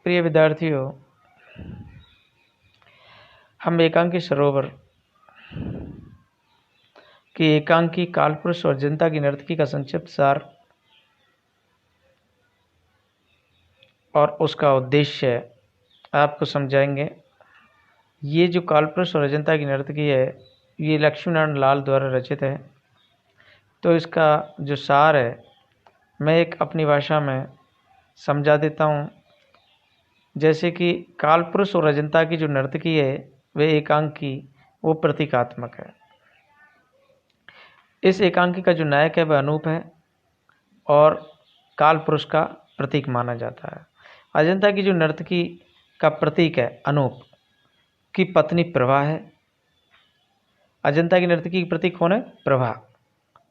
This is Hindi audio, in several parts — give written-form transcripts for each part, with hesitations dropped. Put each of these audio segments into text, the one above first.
प्रिय विद्यार्थियों, हम एकांकी सरोवर की एकांकी कालपुरुष और जनता की नर्तकी का संक्षिप्त सार और उसका उद्देश्य आपको समझाएंगे। ये जो कालपुरुष और अजंता की नर्तकी है, ये लक्ष्मीनारायण लाल द्वारा रचित है। तो इसका जो सार है मैं एक अपनी भाषा में समझा देता हूँ। जैसे कि कालपुरुष और अजंता की जो नर्तकी है वे एकांकी, वो प्रतीकात्मक है। इस एकांकी का जो नायक है वह अनूप है और कालपुरुष का प्रतीक माना जाता है। अजंता की जो नर्तकी का प्रतीक है अनूप की पत्नी प्रभा है। अजंता की नर्तकी की प्रतीक कौन है? प्रभा।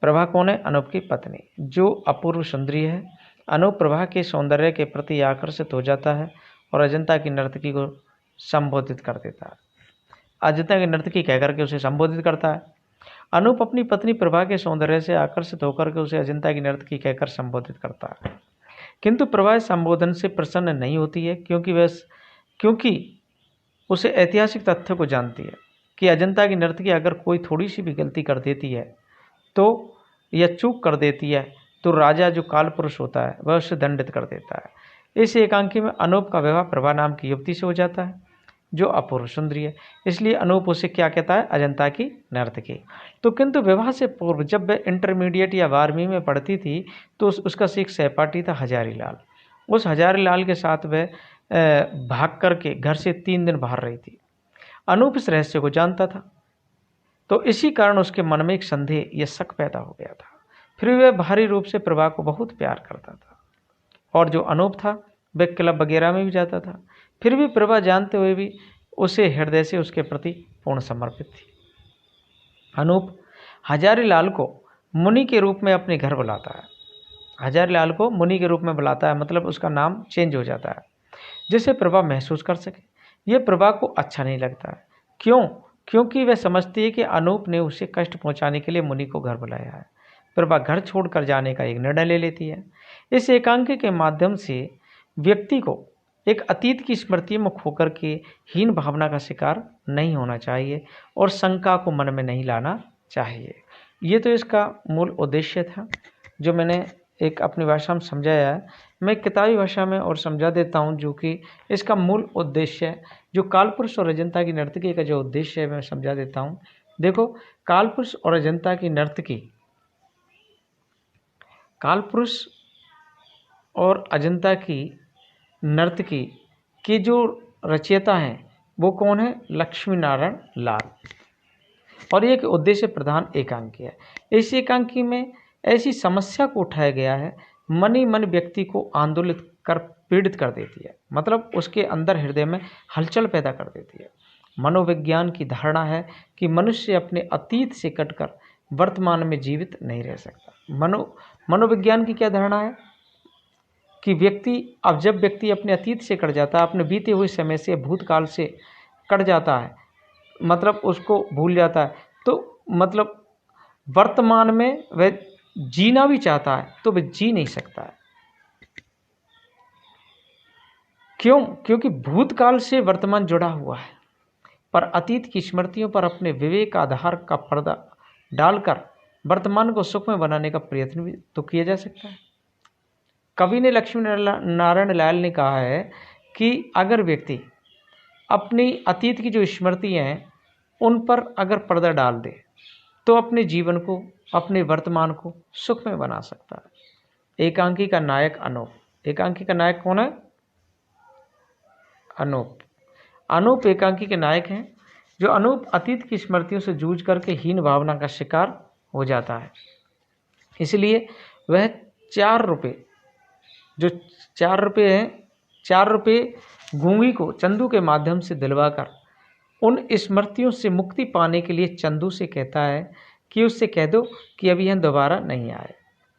प्रभा कौन है? अनूप की पत्नी, जो अपूर्व सुंदरी है। अनूप प्रभा के सौंदर्य के प्रति आकर्षित हो जाता है और अजंता की नर्तकी को संबोधित कर देता है। अजंता की नर्तकी कहकर के उसे संबोधित करता है। अनूप अपनी पत्नी प्रभा के सौंदर्य से आकर्षित होकर के उसे अजंता की नर्तकी कहकर संबोधित करता है, किंतु प्रभा इस संबोधन से प्रसन्न नहीं होती है, क्योंकि उसे ऐतिहासिक तथ्य को जानती है कि अजंता की नर्तकी अगर कोई थोड़ी सी भी गलती कर देती है तो या चूक कर देती है तो राजा जो कालपुरुष होता है वह उसे दंडित कर देता है। इस एकांकी में अनूप का विवाह प्रभा नाम की युवती से हो जाता है जो अपूर्व सुंदरी है, इसलिए अनूप उसे क्या कहता है? अजंता की नर्तकी। तो किंतु विवाह से पूर्व जब वह इंटरमीडिएट या 12वीं में पढ़ती थी तो उसका एक सहपाठी था हजारी लाल। उस हजारी लाल के साथ वह भाग करके घर से 3 दिन बाहर रही थी। अनूप इस रहस्य को जानता था, तो इसी कारण उसके मन में एक संदेह या शक पैदा हो गया था। फिर वह भारी रूप से प्रभा को बहुत प्यार करता था और जो अनूप था वह क्लब वगैरह में भी जाता था। फिर भी प्रभा जानते हुए भी उसे हृदय से उसके प्रति पूर्ण समर्पित थी। अनूप हजारी लाल को मुनि के रूप में अपने घर बुलाता है। हजारी लाल को मुनि के रूप में बुलाता है, मतलब उसका नाम चेंज हो जाता है जिसे प्रभा महसूस कर सके। यह प्रभा को अच्छा नहीं लगता है। क्यों? क्योंकि वह समझती है कि अनूप ने उसे कष्ट पहुंचाने के लिए मुनि को घर बुलाया है। प्रभा घर छोड़कर जाने का एक निर्णय ले लेती है। इस एकांकी के माध्यम से व्यक्ति को एक अतीत की स्मृति में खोकर के हीन भावना का शिकार नहीं होना चाहिए और शंका को मन में नहीं लाना चाहिए। ये तो इसका मूल उद्देश्य था जो मैंने एक अपनी भाषा में समझाया है। मैं किताबी भाषा में और समझा देता हूँ जो कि इसका मूल उद्देश्य है। जो कालपुरुष और अजंता की नर्तकी का जो उद्देश्य है मैं समझा देता हूँ। देखो, कालपुरुष और अजंता की नर्तकी, कालपुरुष और अजंता की नर्तकी के जो रचयिता हैं वो कौन है? लक्ष्मी नारायण लाल। और एक उद्देश्य प्रधान एकांकी है। इस एकांकी में ऐसी समस्या को उठाया गया है मन ही मन व्यक्ति को आंदोलित कर पीड़ित कर देती है, मतलब उसके अंदर हृदय में हलचल पैदा कर देती है। मनोविज्ञान की धारणा है कि मनुष्य अपने अतीत से कटकर वर्तमान में जीवित नहीं रह सकता। मनोविज्ञान की क्या धारणा है कि जब व्यक्ति अपने अतीत से कट जाता है, अपने बीते हुए समय से, भूतकाल से कट जाता है, मतलब उसको भूल जाता है, तो मतलब वर्तमान में वह जीना भी चाहता है तो वह जी नहीं सकता है। क्यों? क्योंकि भूतकाल से वर्तमान जुड़ा हुआ है, पर अतीत की स्मृतियों पर अपने विवेक आधार का पर्दा डालकर वर्तमान को सुखमय बनाने का प्रयत्न भी तो किया जा सकता है। कवि ने लक्ष्मी नारायण लाल ने कहा है कि अगर व्यक्ति अपनी अतीत की जो स्मृतियाँ हैं उन पर अगर पर्दा डाल दे तो अपने जीवन को, अपने वर्तमान को सुखमय बना सकता है। एकांकी का नायक अनूप। एकांकी का नायक कौन है? अनूप। अनूप एकांकी के नायक हैं। जो अनूप अतीत की स्मृतियों से जूझ करके हीन भावना का शिकार हो जाता है, इसलिए वह 4 रुपये, जो 4 रुपये हैं, 4 रुपये गूंगी को चंदू के माध्यम से दिलवाकर उन स्मृतियों से मुक्ति पाने के लिए चंदू से कहता है कि उससे कह दो कि अभी यह दोबारा नहीं आए।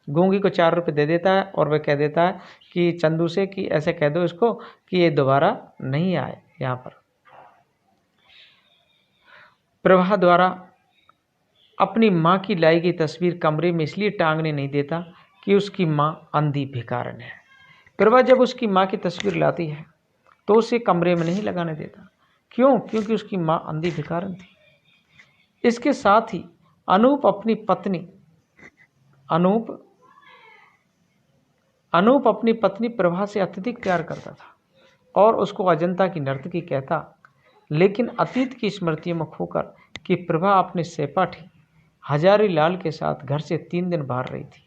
गूंगी को 4 रुपये दे देता है और वह कह देता है कि चंदू से कि ऐसे कह दो इसको कि ये दोबारा नहीं आए। यहाँ पर प्रभा द्वारा अपनी माँ की लाई गई तस्वीर कमरे में इसलिए टांगने नहीं देता कि उसकी माँ अंधी भिखारन है। प्रभा जब उसकी माँ की तस्वीर लाती है तो उसे कमरे में नहीं लगाने देता। क्यों? क्योंकि उसकी माँ अंधी भिखारन थी। इसके साथ ही अनूप अपनी पत्नी प्रभा से अत्यधिक प्यार करता था और उसको अजंता की नर्तकी कहता, लेकिन अतीत की स्मृतियों में खोकर कि प्रभा अपने सहपाठी हजारी लाल के साथ घर से 3 दिन बाहर रही थी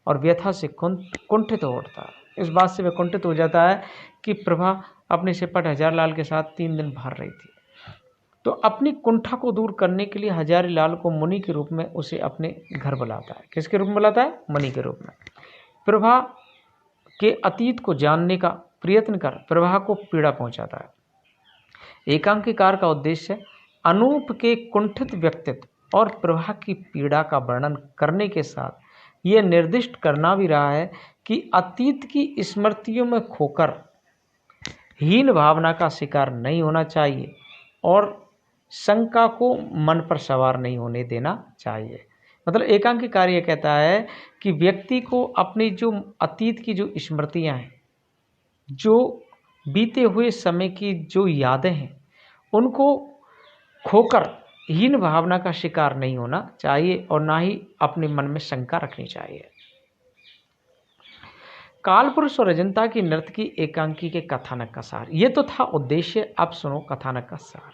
और व्यथा से कुंठित हो उठता है। इस बात से वह कुंठित हो जाता है कि प्रभा अपने सहपाठी हजारी लाल के साथ 3 दिन बाहर रही थी। तो अपनी कुंठा को दूर करने के लिए हजारी लाल को मुनि के रूप में उसे अपने घर बुलाता है। किसके रूप में बुलाता है? मुनि के रूप में। प्रभा के अतीत को जानने का प्रयत्न कर प्रभा को पीड़ा पहुंचाता है। एकांकीकार का उद्देश्य अनूप के कुंठित व्यक्तित्व और प्रभा की पीड़ा का वर्णन करने के साथ यह निर्दिष्ट करना भी रहा है कि अतीत की स्मृतियों में खोकर हीन भावना का शिकार नहीं होना चाहिए और शंका को मन पर सवार नहीं होने देना चाहिए। मतलब एकांकी कार्य कहता है कि व्यक्ति को अपनी जो अतीत की जो स्मृतियां हैं, जो बीते हुए समय की जो यादें हैं, उनको खोकर हीन भावना का शिकार नहीं होना चाहिए और ना ही अपने मन में शंका रखनी चाहिए। कालपुरुष और अजंता की नर्तकी एकांकी के कथानक का सार। ये तो था उद्देश्य, अब सुनो कथानक का सार।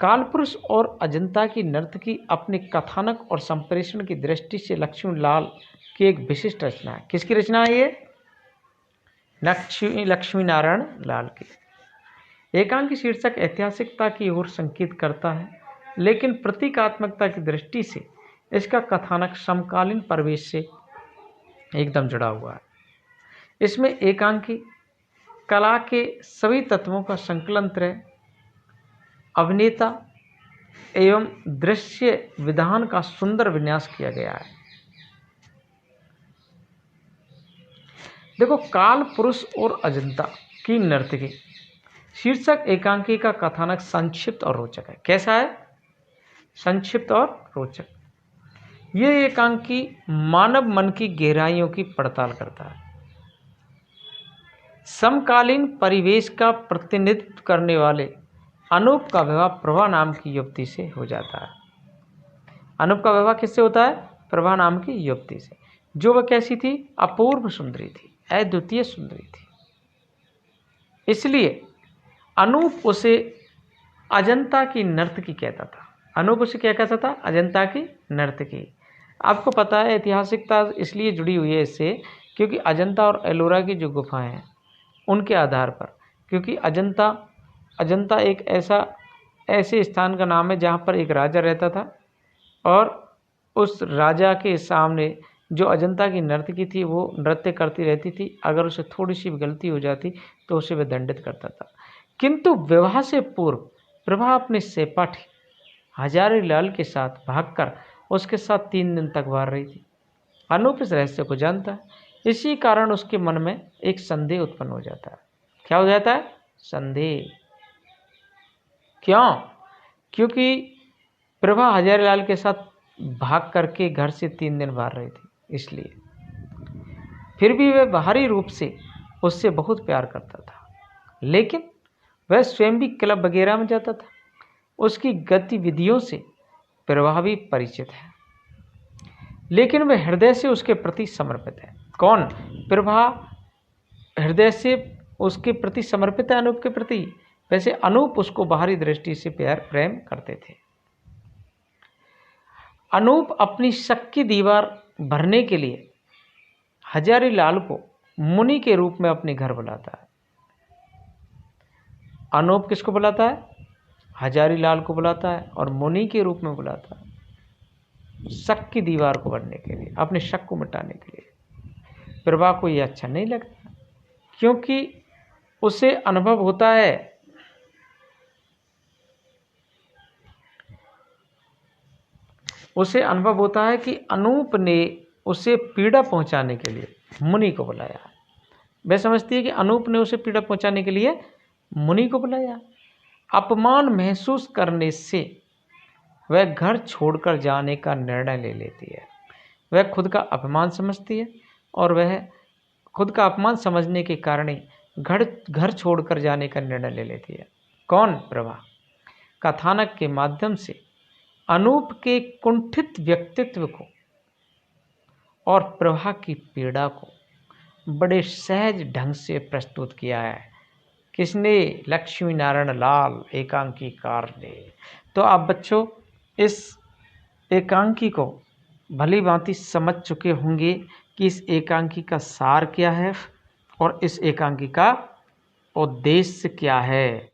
कालपुरुष और अजंता की नर्तकी अपने कथानक और संप्रेषण की दृष्टि से लक्ष्मीलाल की एक विशिष्ट रचना है। किसकी रचना है ये? लक्ष्मी नारायण लाल की। एकांकी शीर्षक ऐतिहासिकता की ओर संकेत करता है, लेकिन प्रतीकात्मकता की दृष्टि से इसका कथानक समकालीन परिवेश से एकदम जुड़ा हुआ है। इसमें एकांकी कला के सभी तत्वों का संकलन है। अभिनेता एवं दृश्य विधान का सुंदर विन्यास किया गया है। देखो, काल पुरुष और अजंता की नर्तकी शीर्षक एकांकी का कथानक संक्षिप्त और रोचक है। कैसा है? संक्षिप्त और रोचक। यह एकांकी मानव मन की गहराइयों की पड़ताल करता है। समकालीन परिवेश का प्रतिनिधित्व करने वाले अनूप का विवाह प्रभा नाम की युवती से हो जाता है। अनूप का विवाह किससे होता है? प्रभा नाम की युवती से, जो वह कैसी थी? अपूर्व सुंदरी थी, अद्वितीय सुंदरी थी। इसलिए अनूप उसे अजंता की नर्तकी कहता था। अनूप उसे क्या कहता था? अजंता की नर्तकी। आपको पता है ऐतिहासिकता इसलिए जुड़ी हुई है इससे, क्योंकि अजंता और एलोरा की जो गुफाएं हैं उनके आधार पर, क्योंकि अजंता एक ऐसे स्थान का नाम है जहाँ पर एक राजा रहता था और उस राजा के सामने जो अजंता की नर्तकी थी वो नृत्य करती रहती थी। अगर उसे थोड़ी सी भी गलती हो जाती तो उसे वह दंडित करता था। किंतु विवाह से पूर्व प्रभा अपने सहपाठी हजारी लाल के साथ भागकर उसके साथ 3 दिन तक बाहर रही थी। अनूप इस रहस्य को जानता है, इसी कारण उसके मन में एक संदेह उत्पन्न हो जाता है। क्या हो जाता है? संदेह। क्यों? क्योंकि प्रभा हजारी लाल के साथ भाग करके घर से 3 दिन बाहर रही थी, इसलिए। फिर भी वह बाहरी रूप से उससे बहुत प्यार करता था, लेकिन वह स्वयं भी क्लब वगैरह में जाता था। उसकी गतिविधियों से प्रभा भी परिचित है, लेकिन वह हृदय से उसके प्रति समर्पित है। कौन? प्रभा हृदय से उसके प्रति समर्पित है, अनूप के प्रति। वैसे अनूप उसको बाहरी दृष्टि से प्यार प्रेम करते थे। अनूप अपनी शक की दीवार भरने के लिए हजारी लाल को मुनि के रूप में अपने घर बुलाता है। अनूप किसको बुलाता है? हजारी लाल को बुलाता है और मुनि के रूप में बुलाता है, शक की दीवार को भरने के लिए, अपने शक को मिटाने के लिए। प्रभा को यह अच्छा नहीं लगता, क्योंकि उसे अनुभव होता है कि अनूप ने उसे पीड़ा पहुंचाने के लिए मुनि को बुलाया। वह समझती है कि अनूप ने उसे पीड़ा पहुंचाने के लिए मुनि को बुलाया। अपमान महसूस करने से वह घर छोड़कर जाने का निर्णय ले लेती है। वह खुद का अपमान समझती है और वह खुद का अपमान समझने के कारण ही घर घर छोड़कर जाने का निर्णय ले लेती है। कौन? प्रभा। कथानक के माध्यम से अनूप के कुंठित व्यक्तित्व को और प्रभा की पीड़ा को बड़े सहज ढंग से प्रस्तुत किया है। किसने? लक्ष्मी नारायण लाल एकांकीकार ने। तो आप बच्चों इस एकांकी को भली भांति समझ चुके होंगे कि इस एकांकी का सार क्या है और इस एकांकी का उद्देश्य क्या है।